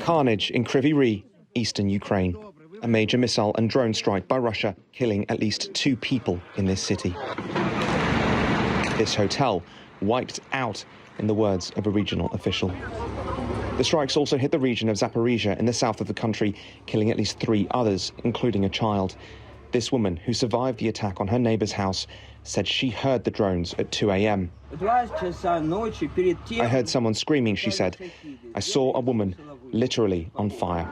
Carnage in Kryvyi Rih, eastern Ukraine. A major missile and drone strike by Russia, killing at least 2 people in this city. This hotel wiped out, in the words of a regional official. The strikes also hit the region of Zaporizhia in the south of the country, killing at least 3 others, including a child. This woman, who survived the attack on her neighbour's house, said she heard the drones at 2 a.m. I heard someone screaming, she said. I saw a woman literally on fire.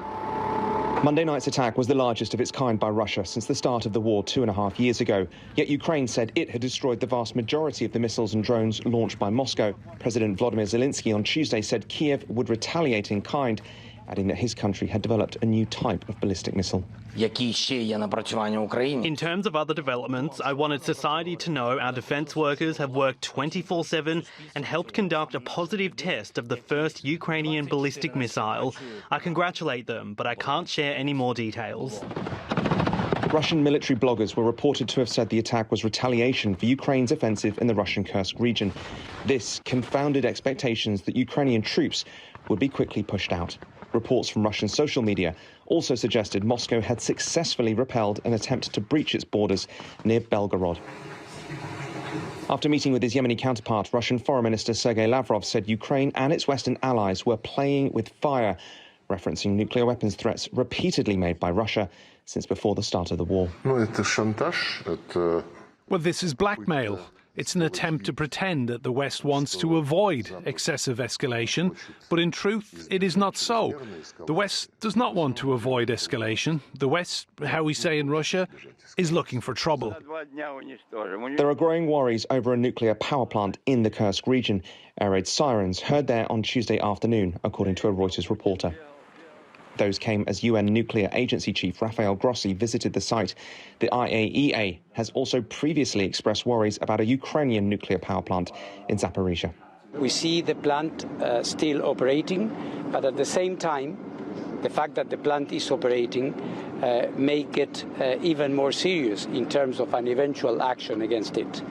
Monday night's attack was the largest of its kind by Russia since the start of the war 2.5 years ago. Yet Ukraine said it had destroyed the vast majority of the missiles and drones launched by Moscow. President Volodymyr Zelensky on Tuesday said Kiev would retaliate in kind, adding that his country had developed a new type of ballistic missile. In terms of other developments, I wanted society to know our defence workers have worked 24/7 and helped conduct a positive test of the first Ukrainian ballistic missile. I congratulate them, but I can't share any more details. Russian military bloggers were reported to have said the attack was retaliation for Ukraine's offensive in the Russian Kursk region. This confounded expectations that Ukrainian troops would be quickly pushed out. Reports from Russian social media also suggested Moscow had successfully repelled an attempt to breach its borders near Belgorod. After meeting with his Yemeni counterpart, Russian Foreign Minister Sergei Lavrov said Ukraine and its Western allies were playing with fire, referencing nuclear weapons threats repeatedly made by Russia since before the start of the war. Well, this is blackmail. It's an attempt to pretend that the West wants to avoid excessive escalation, but in truth, it is not so. The West does not want to avoid escalation. The West, how we say in Russia, is looking for trouble. There are growing worries over a nuclear power plant in the Kursk region. Air raid sirens heard there on Tuesday afternoon, according to a Reuters reporter. Those came as UN Nuclear Agency Chief Rafael Grossi visited the site. The IAEA has also previously expressed worries about a Ukrainian nuclear power plant in Zaporizhia. We see the plant still operating, but at the same time, the fact that the plant is operating make it even more serious in terms of an eventual action against it.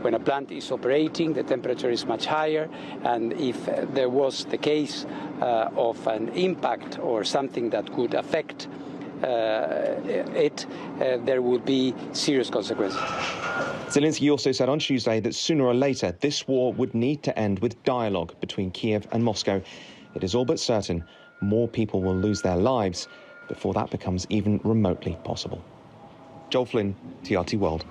When a plant is operating, the temperature is much higher, and if there was the case of an impact or something that could affect there would be serious consequences. Zelensky also said on Tuesday that sooner or later this war would need to end with dialogue between Kiev and Moscow. It is all but certain more people will lose their lives before that becomes even remotely possible. Joel Flynn, TRT World.